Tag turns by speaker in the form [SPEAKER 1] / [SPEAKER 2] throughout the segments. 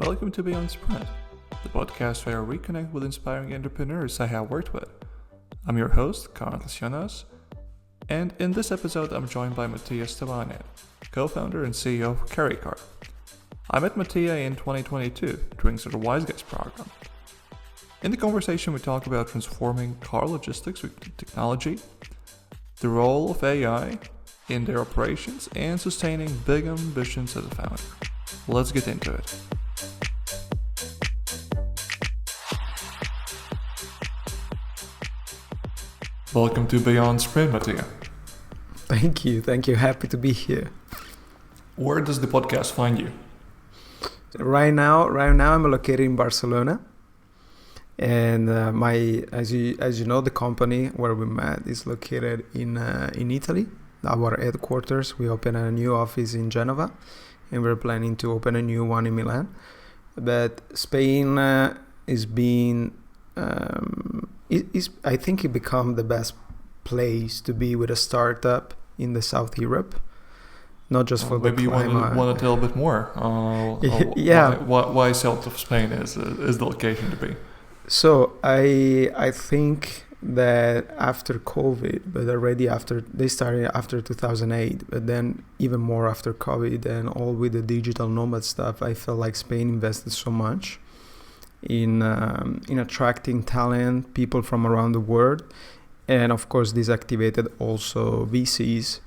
[SPEAKER 1] Welcome to Beyond Sprint, the podcast where we connect with inspiring entrepreneurs I have worked with. I'm your host, Karlis, and in this episode I'm joined by Mattia Stevanin, co-founder and CEO of Karrycar. I met Mattia in 2022 during the Wise Guys program. In the conversation we talk about transforming car logistics with technology, the role of AI in their operations, and sustaining big ambitions as a founder. Let's get into it. Welcome to Beyond Sprint, Mattia.
[SPEAKER 2] Thank you. Happy to be here.
[SPEAKER 1] Where does the podcast find you?
[SPEAKER 2] Right now I'm located in Barcelona, and as you know, the company where we met is located in Italy. Our headquarters. We opened a new office in Genova, and we're planning to open a new one in Milan. But Spain is being, I think it become the best place to be with a startup in the South Europe. Not just for
[SPEAKER 1] maybe
[SPEAKER 2] the climate.
[SPEAKER 1] Maybe you want to tell a bit more.
[SPEAKER 2] Yeah.
[SPEAKER 1] Why south of Spain is the location to be?
[SPEAKER 2] So I think that after COVID, but already they started after 2008, but then even more after COVID and all with the digital nomad stuff, I felt like Spain invested so much in attracting talent, people from around the world, and of course this activated also VCs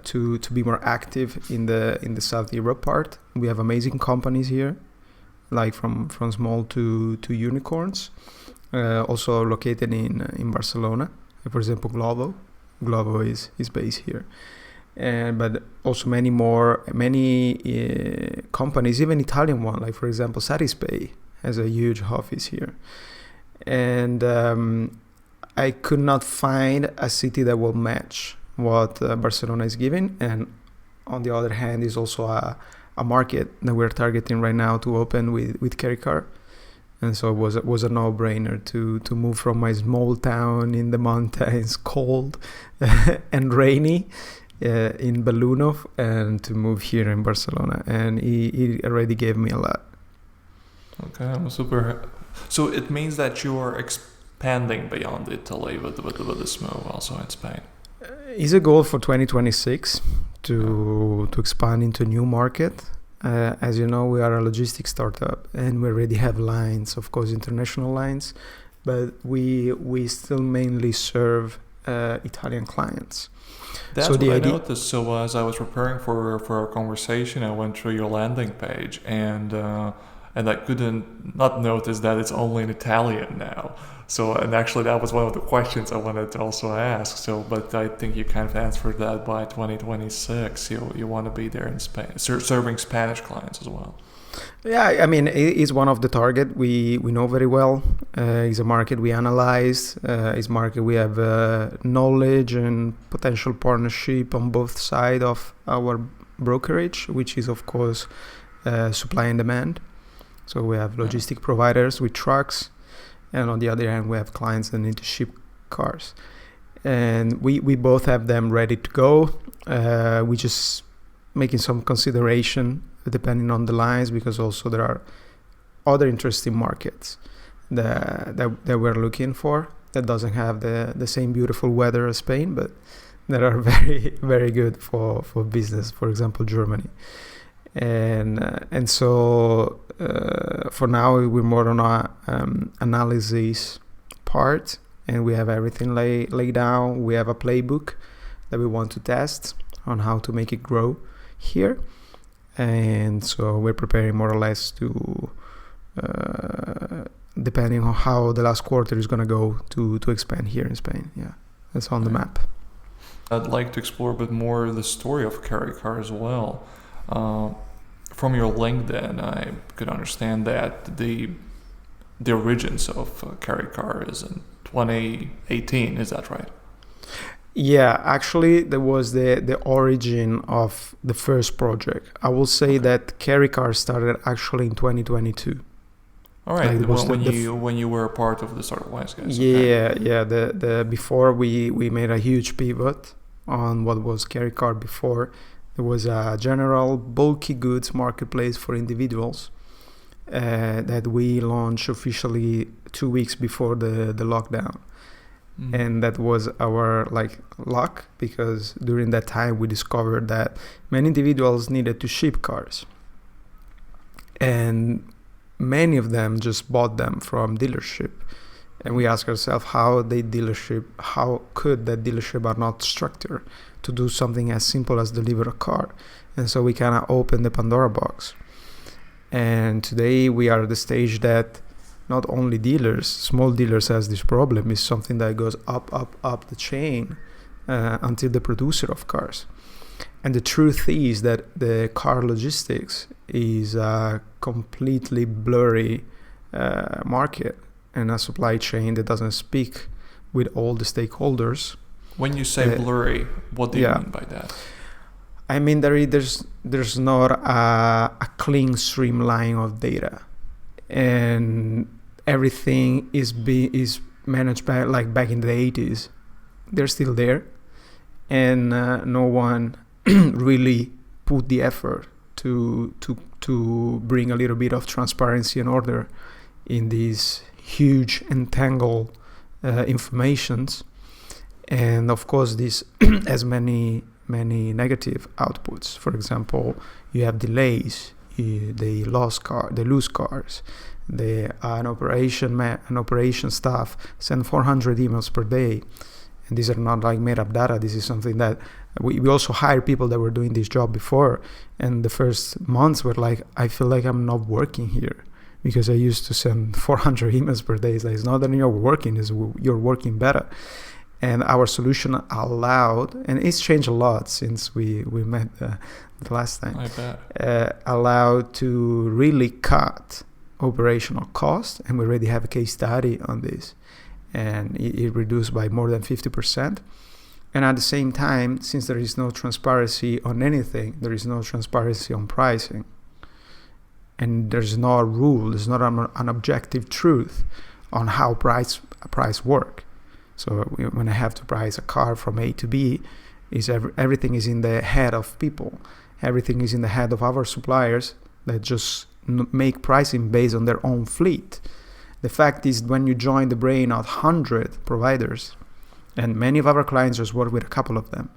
[SPEAKER 2] to be more active in the South Europe part. We have amazing companies here, like from small to unicorns. Also located in Barcelona, for example, Glovo is based here, but also many companies, even Italian one, like for example Satispay has a huge office here, and I could not find a city that will match what Barcelona is giving, and on the other hand is also a market that we're targeting right now to open with Karrycar. And so it was a no-brainer to move from my small town in the mountains, cold and rainy, in Belluno, and to move here in Barcelona. And he already gave me a lot.
[SPEAKER 1] Okay, I'm super. So it means that you are expanding beyond Italy with this move also in Spain.
[SPEAKER 2] It's a goal for 2026 to expand into a new market. As you know, we are a logistics startup, and we already have lines, of course, international lines, but we still mainly serve Italian clients.
[SPEAKER 1] That's what I noticed. So as I was preparing for our conversation, I went through your landing page, and I couldn't not notice that it's only in Italian now. So, and actually that was one of the questions I wanted to also ask. So, but I think you kind of answered that by 2026. You want to be there in Spain, serving Spanish clients as well.
[SPEAKER 2] Yeah, I mean, it's one of the target we know very well. It's a market we analyze. It's a market we have knowledge and potential partnership on both sides of our brokerage, which is of course supply and demand. So we have logistic providers with trucks, and on the other hand, we have clients that need to ship cars. And we both have them ready to go. We just making some consideration depending on the lines, because also there are other interesting markets that we're looking for that doesn't have the same beautiful weather as Spain, but that are very, very good for business, for example, Germany. And so for now we're more on our analysis part, and we have everything laid down. We have a playbook that we want to test on how to make it grow here, and so we're preparing more or less to depending on how the last quarter is going to go to expand here in Spain. Yeah, that's on the map.
[SPEAKER 1] I'd like to explore a bit more the story of Karrycar as well. From your LinkedIn, I could understand that the origins of Karrycar is in 2018. Is that right?
[SPEAKER 2] Yeah, actually, there was the origin of the first project. I will say that Karrycar started actually in 2022.
[SPEAKER 1] All right, like when you were a part of the sort of Wise Guys.
[SPEAKER 2] Yeah, okay. Yeah. The before we made a huge pivot on what was Karrycar before. It was a general bulky goods marketplace for individuals, that we launched officially 2 weeks before the lockdown. And that was our luck, because during that time we discovered that many individuals needed to ship cars, and many of them just bought them from dealership. And we asked ourselves how could that dealership are not structured to do something as simple as deliver a car. And so we kind of opened the Pandora box. And today we are at the stage that not only small dealers has this problem, is something that goes up the chain until the producer of cars. And the truth is that the car logistics is a completely blurry market and a supply chain that doesn't speak with all the stakeholders.
[SPEAKER 1] When you say blurry, what do you mean by that?
[SPEAKER 2] I mean, there's not a clean streamline of data, and everything is managed by back in the 80s. They're still there, and no one really put the effort to bring a little bit of transparency and order in these huge entangled informations. And of course, this has many negative outputs. For example, you have delays, they lose cars. An operation staff send 400 emails per day, and these are not made up data. This is something that we also hire people that were doing this job before, and the first months were I feel like I'm not working here, because I used to send 400 emails per day. It's not that you're working, you're working better. And our solution allowed, and it's changed a lot since we met the last time,
[SPEAKER 1] I bet.
[SPEAKER 2] Allowed to really cut operational cost, and we already have a case study on this, and it reduced by more than 50%. And at the same time, since there is no transparency on anything, there is no transparency on pricing, and there's no rule, there's not an objective truth on how price work. So when I have to price a car from A to B, everything is in the head of people. Everything is in the head of our suppliers that just make pricing based on their own fleet. The fact is, when you join the brain of 100 providers, and many of our clients just work with a couple of them,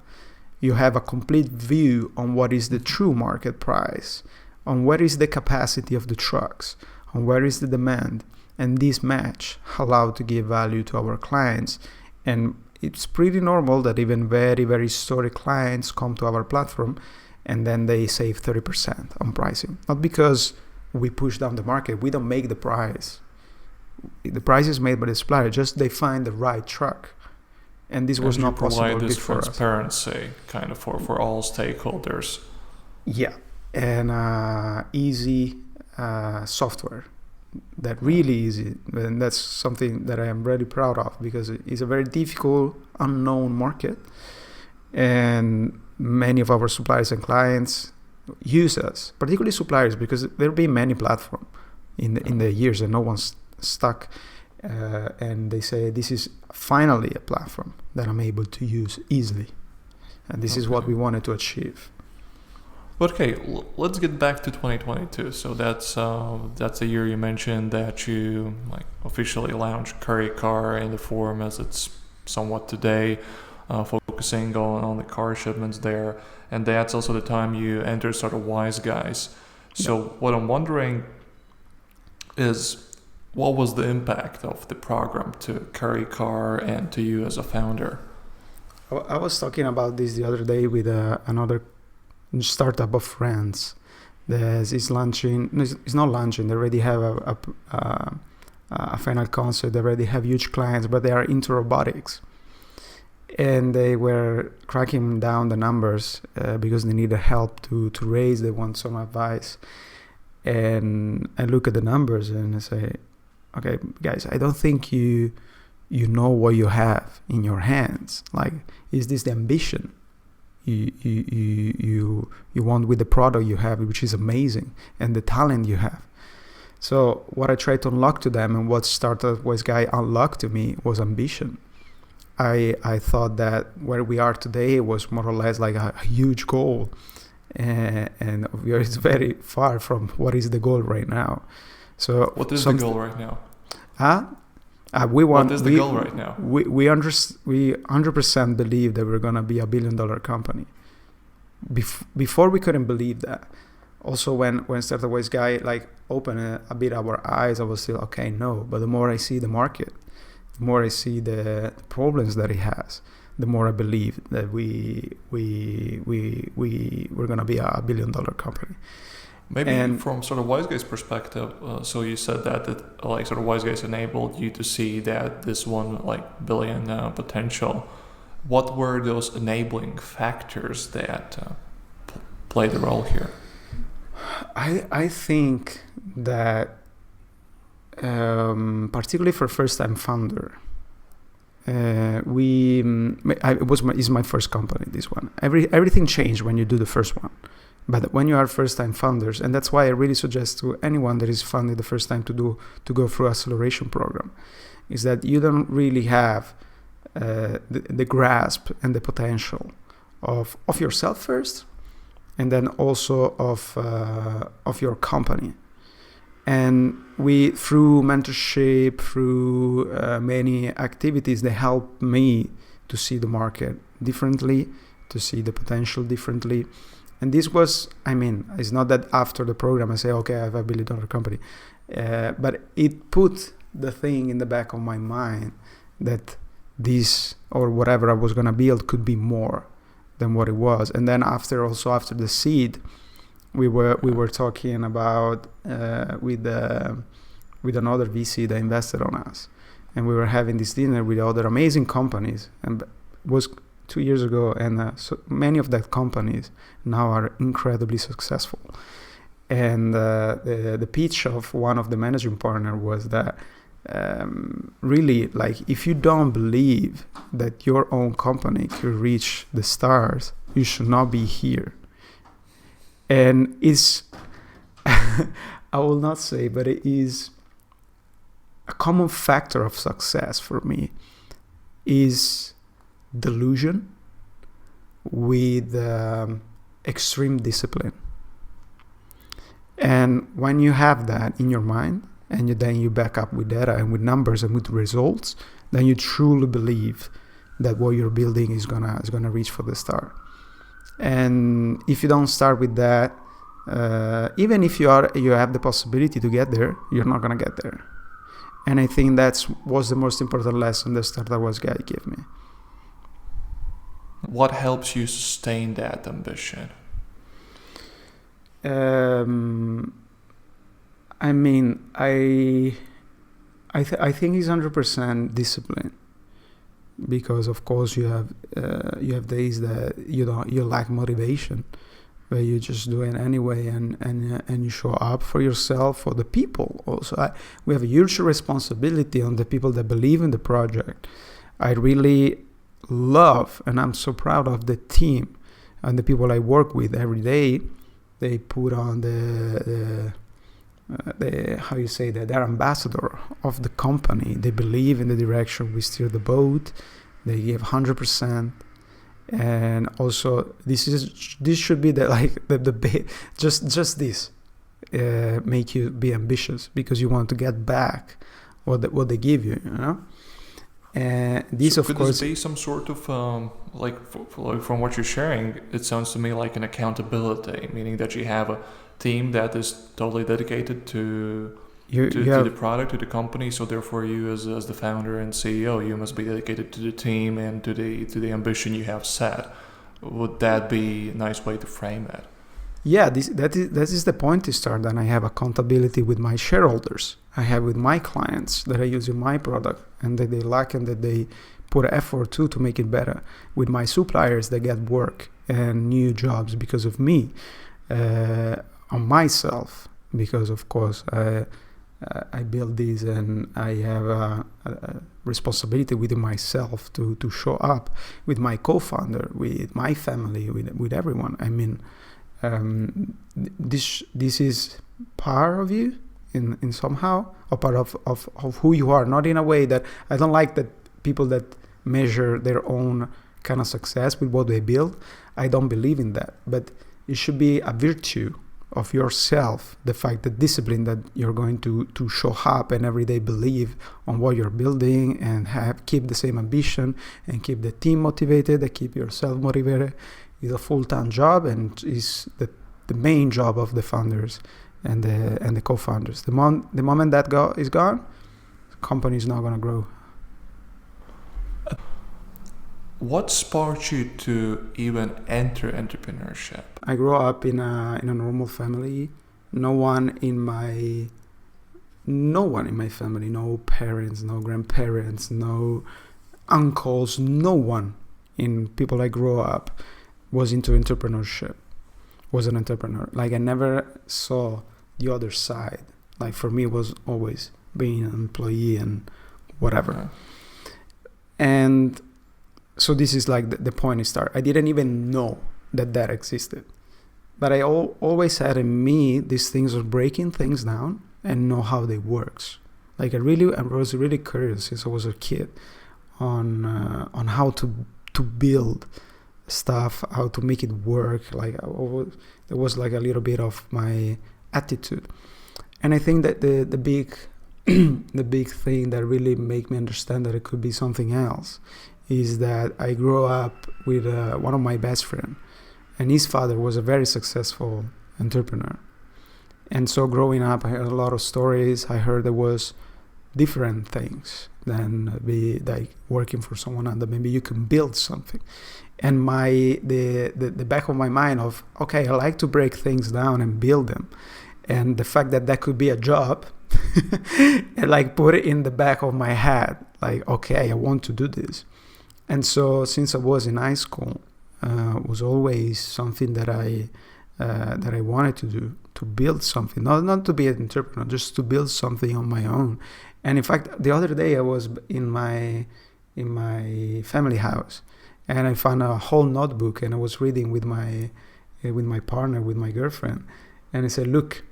[SPEAKER 2] you have a complete view on what is the true market price, on what is the capacity of the trucks, on where is the demand. And this match allowed to give value to our clients. And it's pretty normal that even very, very historic clients come to our platform and then they save 30% on pricing. Not because we push down the market. We don't make the price. The price is made by the supplier. Just they find the right truck. And this was not possible
[SPEAKER 1] before us.
[SPEAKER 2] Provide this
[SPEAKER 1] transparency kind of for all stakeholders.
[SPEAKER 2] Yeah. And easy software. That really easy, and that's something that I am really proud of, because it's a very difficult, unknown market, and many of our suppliers and clients use us, particularly suppliers, because there have been many platforms in the years and no one's stuck, and they say this is finally a platform that I'm able to use easily, and this is what we wanted to achieve.
[SPEAKER 1] Okay, let's get back to 2022. So that's the year you mentioned that you officially launched Karrycar in the form as it's somewhat today, focusing on the car shipments there, and that's also the time you entered sort of Wise Guys. So what I'm wondering is, what was the impact of the program to Karrycar and to you as a founder?
[SPEAKER 2] I was talking about this the other day with another startup of friends that is launching. It's not launching. They already have a final concept. They already have huge clients, but they are into robotics, and they were cracking down the numbers because they needed help to raise. They want some advice, and I look at the numbers and I say, okay, guys, I don't think you know what you have in your hands. Is this the ambition you want with the product you have, which is amazing, and the talent you have? So what I tried to unlock to them, and what Startup Wise Guy unlocked to me, was ambition. I thought that where we are today was more or less like a huge goal, and we are very far from what is the goal right now. So
[SPEAKER 1] what is the goal right now?
[SPEAKER 2] We want.
[SPEAKER 1] What is the goal right now?
[SPEAKER 2] We 100% believe that we're gonna be $1 billion company. Before we couldn't believe that. Also, when Startup Wise guy like opened a bit our eyes, I was still okay. No, but the more I see the market, the more I see the problems that it has, the more I believe that we're gonna be a $1 billion company.
[SPEAKER 1] Maybe from sort of Wise Guys' perspective, so you said that like sort of Wise Guys enabled you to see that this $1 billion potential. What were those enabling factors that played a role here?
[SPEAKER 2] I think that particularly for first-time founder, is my first company. This one, everything changed when you do the first one. But when you are first-time founders, and that's why I really suggest to anyone that is funding the first time to go through acceleration program, is that you don't really have the grasp and the potential of yourself first, and then also of your company. And we, through mentorship, through many activities, they help me to see the market differently, to see the potential differently. And this was, it's not that after the program I say, okay, I have $1 billion company. But it put the thing in the back of my mind that this or whatever I was going to build could be more than what it was. And then after the seed, we were talking about with another VC that invested on us. And we were having this dinner with other amazing companies. And it was 2 years ago, and so many of that companies now are incredibly successful. And the pitch of one of the managing partner was that really, like, if you don't believe that your own company could reach the stars, you should not be here. And it's I will not say, but it is a common factor of success for me is delusion with extreme discipline. And when you have that in your mind, and then you back up with data and with numbers and with results, then you truly believe that what you're building is gonna reach for the star. And if you don't start with that, even if you have the possibility to get there, you're not gonna get there. And I think that was the most important lesson the Startup Wise guy gave me.
[SPEAKER 1] What helps you sustain that ambition?
[SPEAKER 2] I think it's 100% discipline, because of course you have days that you lack motivation, but you just do it anyway, and you show up for yourself, for the people. Also, we have a huge responsibility on the people that believe in the project. I really love, and I'm so proud of the team and the people I work with every day. They put on the how you say that, they're ambassador of the company. They believe in the direction we steer the boat. They give 100%. And also this should be just this make you be ambitious, because you want to get back what they give you, you know. This, so of course,
[SPEAKER 1] could this be some sort of from what you're sharing, it sounds to me like an accountability, meaning that you have a team that is totally dedicated to the product, to the company. So therefore, you as the founder and CEO, you must be dedicated to the team and to the ambition you have set. Would that be a nice way to frame it?
[SPEAKER 2] Yeah, that is the point to start. And I have accountability with my shareholders. I have with my clients that are using my product and that they like and that they put effort to make it better. With my suppliers, they get work and new jobs because of me. On myself, because of course I build this, and I have a responsibility within myself to show up with my co-founder, with my family, with everyone. This is part of you in somehow, or part of who you are. Not in a way that I don't like that people that measure their own kind of success with what they build. I don't believe in that, but it should be a virtue of yourself, the fact that discipline, that you're going to show up and every day believe on what you're building and keep the same ambition and keep the team motivated and keep yourself motivated, is a full-time job and is the main job of the founders and the co-founders. The moment that is gone, the company is not going to grow.
[SPEAKER 1] What sparked you to even enter entrepreneurship?
[SPEAKER 2] I grew up in a normal family. No one in my family, no parents, no grandparents, no uncles, no one in people I grew up was into entrepreneurship, was an entrepreneur. Like I never saw the other side. Like for me it was always being an employee and whatever.
[SPEAKER 1] Okay.
[SPEAKER 2] And so this is like the point I start. I didn't even know that existed. But I always had in me these things of breaking things down and know how they works. Like I was really curious since I was a kid on how to build stuff, how to make it work. Like there was like a little bit of my attitude. And I think that the big the big thing that really made me understand that it could be something else is that I grew up with one of my best friends, and his father was a very successful entrepreneur. And so growing up, I heard a lot of stories. I heard there was different things than be like working for someone else, that maybe you can build something. And the back of my mind of, okay, I like to break things down and build them. And the fact that could be a job, and like put it in the back of my head, like, okay, I want to do this. And so since I was in high school, was always something that I wanted to do, to build something, not to be an entrepreneur, just to build something on my own. And in fact, the other day I was in my family house, and I found a whole notebook, and I was reading with my partner, with my girlfriend, and I said, look.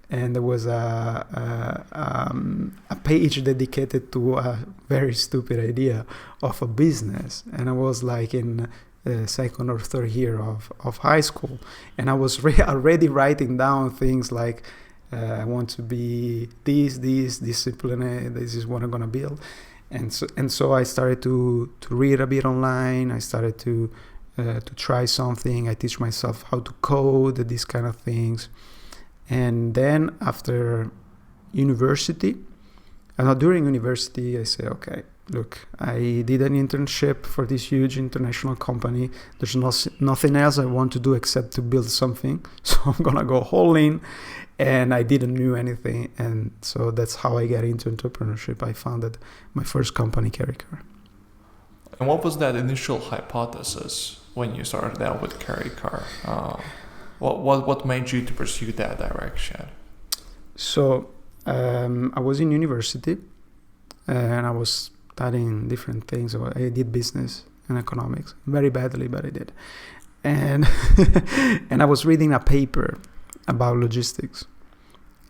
[SPEAKER 2] And there was a page dedicated to a very stupid idea of a business. And I was like in the second or third year of high school. And I was already writing down things like, I want to be this discipline, this is what I'm going to build. And so I started to read a bit online. I started to try something. I teach myself how to code, these kind of things. And then after university, during university, I say, okay, look, I did an internship for this huge international company. There's nothing else I want to do except to build something. So I'm going to go all in. And I didn't know anything. And so that's how I got into entrepreneurship. I founded my first company, Karrycar.
[SPEAKER 1] And what was that initial hypothesis when you started out with Karrycar? What made you to pursue that direction? So
[SPEAKER 2] I was in university and I was studying different things. I did business and economics very badly, but I did. And and I was reading a paper about logistics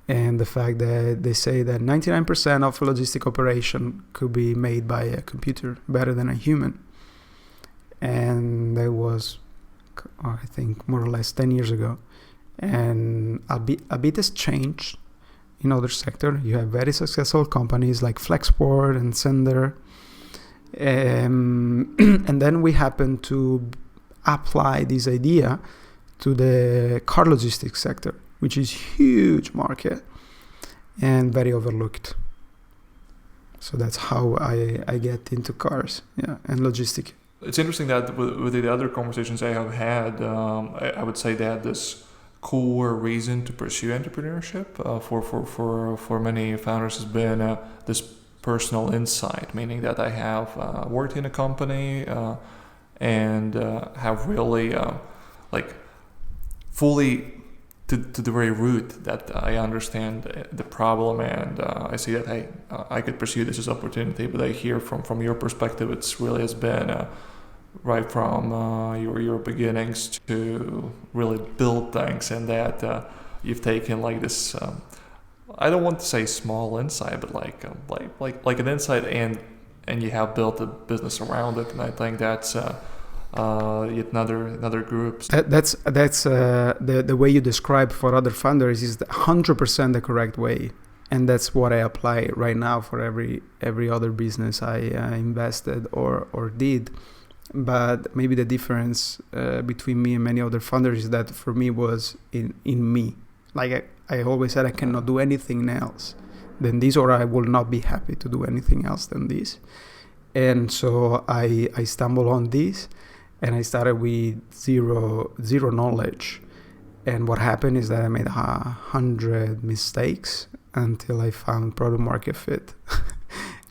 [SPEAKER 2] and the fact that they say that 99% of logistic operation could be made by a computer better than a human. And that was, I think, more or less 10 years ago. And a bit has changed in other sector. You have very successful companies like Flexport and Sender. And then we happen to apply this idea to the car logistics sector, which is huge market and very overlooked. So that's how I get into cars, and logistics.
[SPEAKER 1] It's interesting that with the other conversations I have had, I would say that this core reason to pursue entrepreneurship for many founders has been this personal insight, meaning that I have worked in a company and have really fully to the very root that I understand the problem, and I see that, hey, I could pursue this as opportunity. But I hear from your perspective, it's really has been right from your beginnings to really build things, and that you've taken like this. I don't want to say small insight, but like an insight, and you have built a business around it. And I think that's yet another groups.
[SPEAKER 2] That's the way you describe for other funders is 100% the correct way, and that's what I apply right now for every other business I invested or did. But maybe the difference between me and many other funders is that for me was in me. Like I always said, I cannot do anything else than this, or I will not be happy to do anything else than this. And so I stumbled on this, and I started with zero knowledge. And what happened is that I made 100 mistakes until I found product market fit.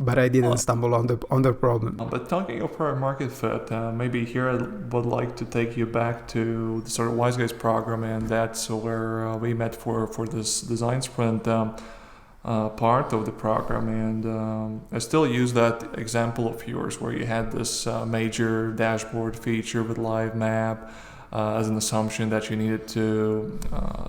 [SPEAKER 2] But I didn't stumble on the problem.
[SPEAKER 1] But talking of product market fit, maybe here I would like to take you back to the sort of Wise Guys program, and that's where we met for this design sprint part of the program. And I still use that example of yours where you had this major dashboard feature with live map as an assumption that you needed to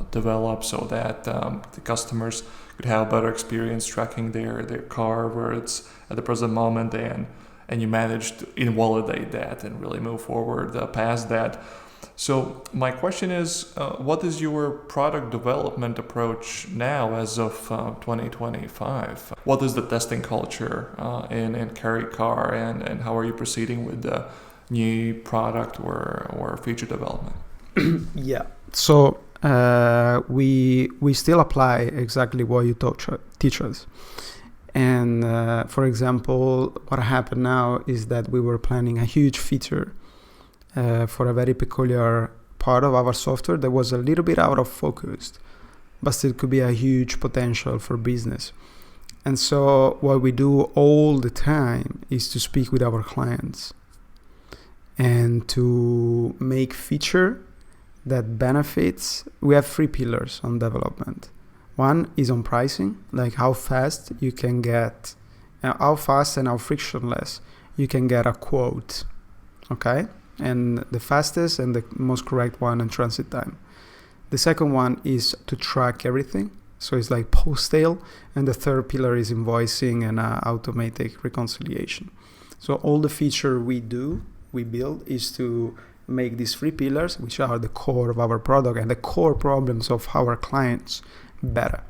[SPEAKER 1] develop so that the customers could have a better experience tracking their car where it's at the present moment, and you managed to invalidate that and really move forward past that. So my question is, what is your product development approach now as of 2025? What is the testing culture in Karrycar, and how are you proceeding with the new product or feature development?
[SPEAKER 2] Yeah. So we still apply exactly what you teach us. And for example, what happened now is that we were planning a huge feature for a very peculiar part of our software that was a little bit out of focus, but still could be a huge potential for business. And so what we do all the time is to speak with our clients and to make feature that benefits. We have 3 pillars on development. One is on pricing, like how fast you can get, how fast and how frictionless you can get a quote, okay? And the fastest and the most correct one and transit time. The second one is to track everything. So it's like post-sale. And the third pillar is invoicing and automatic reconciliation. So all the feature we build is to make these 3 pillars, which are the core of our product and the core problems of our clients, better.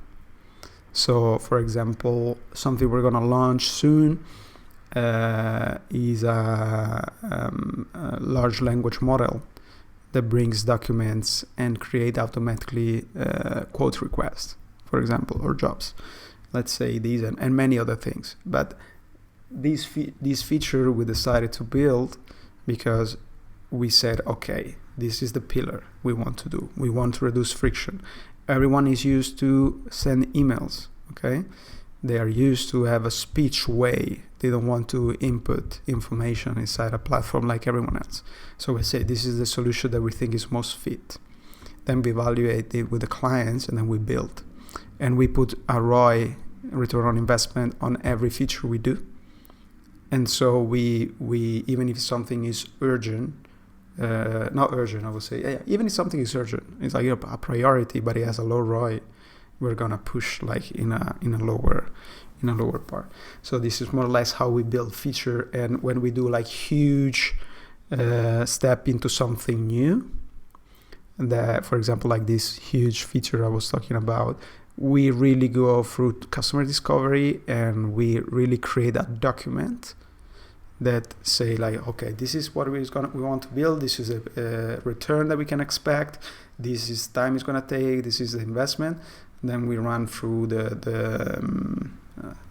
[SPEAKER 2] So for example, something we're going to launch soon is a large language model that brings documents and create automatically quote requests, for example, or jobs. Let's say these and many other things. But this feature we decided to build because we said, okay, this is the pillar we want to do. We want to reduce friction. Everyone is used to send emails, okay? They are used to have a speech way. They don't want to input information inside a platform like everyone else. So we say this is the solution that we think is most fit. Then we evaluate it with the clients, and then we build. And we put a ROI, return on investment, on every feature we do. And so we even if something is urgent, not urgent, I would say, yeah, even if something is urgent, it's like a priority, but it has a low ROI, we're gonna push like in a lower part. So this is more or less how we build feature. And when we do like huge step into something new, that, for example, like this huge feature I was talking about, we really go through customer discovery and we really create a document that say like, okay, this is what we want to build. This is a return that we can expect. This is time it's gonna take. This is the investment. Then we run through the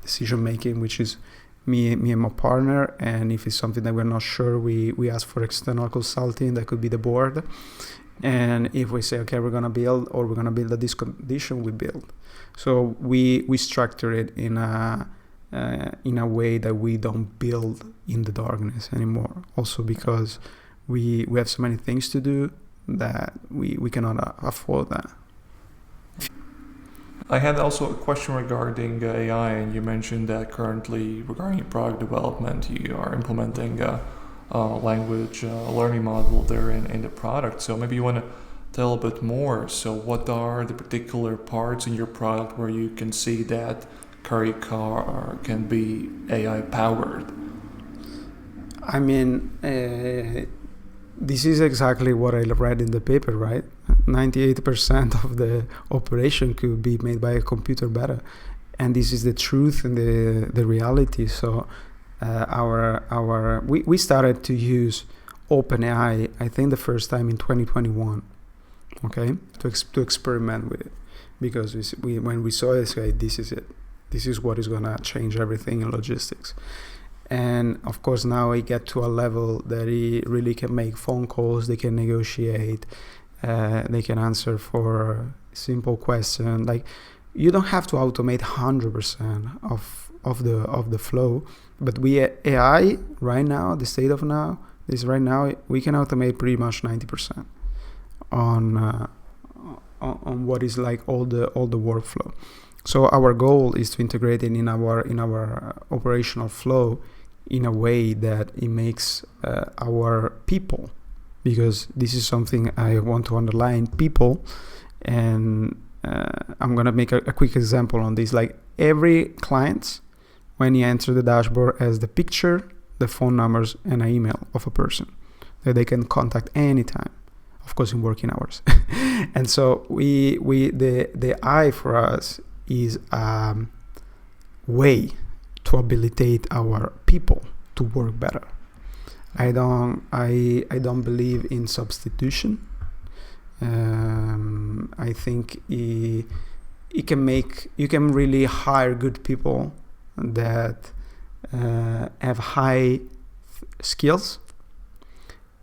[SPEAKER 2] decision making, which is me and my partner. And if it's something that we're not sure, we ask for external consulting. That could be the board. And if we say, okay, we're gonna build at this condition, we build. So we structure it in a way that we don't build in the darkness anymore. Also because we have so many things to do that we cannot afford that.
[SPEAKER 1] I had also a question regarding AI, and you mentioned that currently regarding product development, you are implementing a language learning model there in the product. So maybe you want to tell a bit more. So what are the particular parts in your product where you can see that Karrycar can be AI powered?
[SPEAKER 2] I mean, this is exactly what I read in the paper, right? 98% of the operation could be made by a computer better. And this is the truth and the reality. So we started to use OpenAI, I think the first time in 2021, okay, to experiment with it. Because when we saw it, say, this is it. This is what is going to change everything in logistics. And of course, now I get to a level that he really can make phone calls, they can negotiate, they can answer for simple questions. Like, you don't have to automate 100% of the flow, but AI right now, the state of now is right now we can automate pretty much 90% on what is like all the workflow. So our goal is to integrate it in our operational flow in a way that it makes our people, because this is something I want to underline, people. And I'm gonna make a quick example on this. Like, every client, when you enter the dashboard, has the picture, the phone numbers, and an email of a person that they can contact anytime, of course in working hours. And so the I for us is a way to habilitate our people to work better. I don't believe in substitution. I think you can really hire good people that have high skills,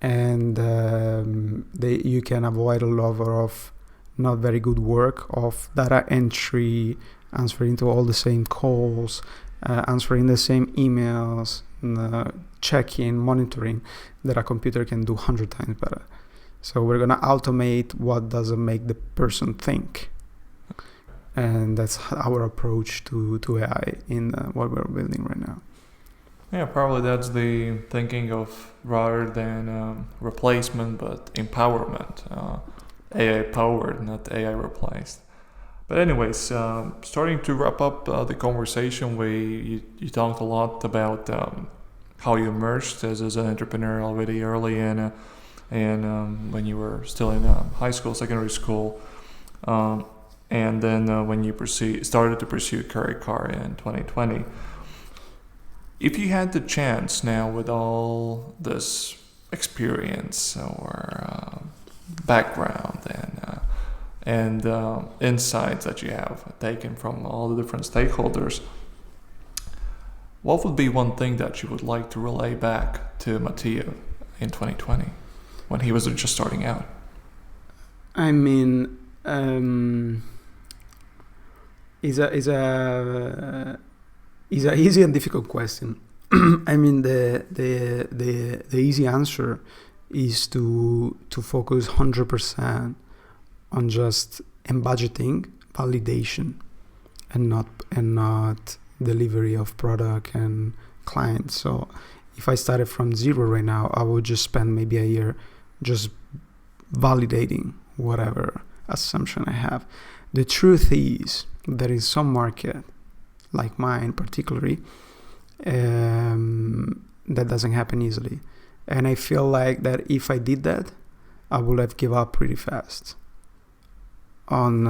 [SPEAKER 2] and you can avoid a lot of not very good work of data entry, answering to all the same calls, answering the same emails, checking, monitoring, that a computer can do 100 times better. So we're going to automate what doesn't make the person think. And that's our approach to AI in what we're building right now.
[SPEAKER 1] Yeah, probably that's the thinking of, rather than replacement, but empowerment. AI powered, not AI replaced. But anyways, starting to wrap up the conversation, you talked a lot about how you emerged as an entrepreneur already early in, and when you were still in high school, secondary school, and then when you started to pursue Karrycar in 2020. If you had the chance now, with all this experience or background and insights that you have taken from all the different stakeholders, what would be one thing that you would like to relay back to Mattia in 2020 when he was just starting out?
[SPEAKER 2] I mean, is a easy and difficult question. I mean, the easy answer is to focus 100% on just budgeting, validation, and not delivery of product and clients. So if I started from zero right now, I would just spend maybe a year just validating whatever assumption I have. The truth is that in some market, like mine particularly, that doesn't happen easily. And I feel like that if I did that, I would have given up pretty fast on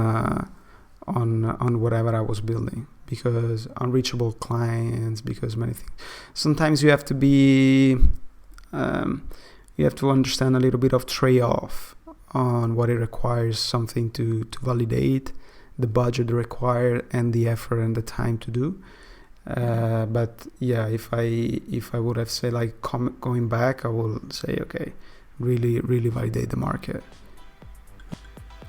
[SPEAKER 2] whatever I was building, because unreachable clients, because many things. Sometimes you have to understand a little bit of trade-off on what it requires, something to validate, the budget required, and the effort and the time to do. But yeah, if I would have said like going back, I will say, okay, really validate the market.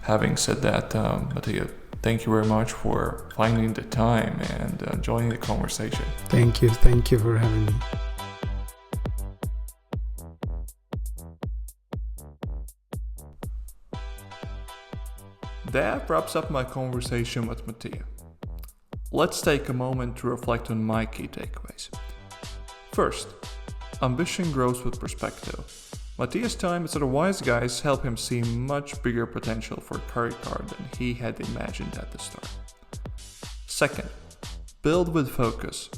[SPEAKER 1] Having said that, Mattia, thank you very much for finding the time and joining the conversation.
[SPEAKER 2] Thank you for having me.
[SPEAKER 1] That wraps up my conversation with Mattia. Let's take a moment to reflect on my key takeaways. First, ambition grows with perspective. Mattia's time as a wise guys helped him see much bigger potential for Karrycar than he had imagined at the start. Second, build with focus.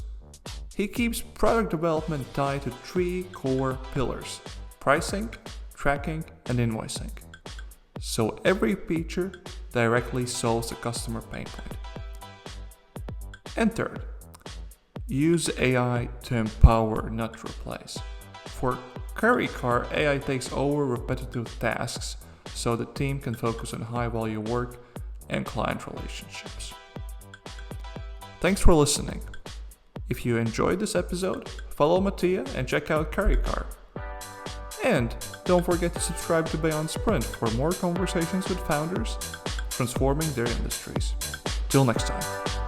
[SPEAKER 1] He keeps product development tied to 3 core pillars: pricing, tracking, and invoicing. So every feature directly solves the customer pain point. And third, use AI to empower, not to replace. For Karrycar, AI takes over repetitive tasks so the team can focus on high-value work and client relationships. Thanks for listening. If you enjoyed this episode, follow Mattia and check out Karrycar. And don't forget to subscribe to Beyond Sprint for more conversations with founders transforming their industries. Till next time.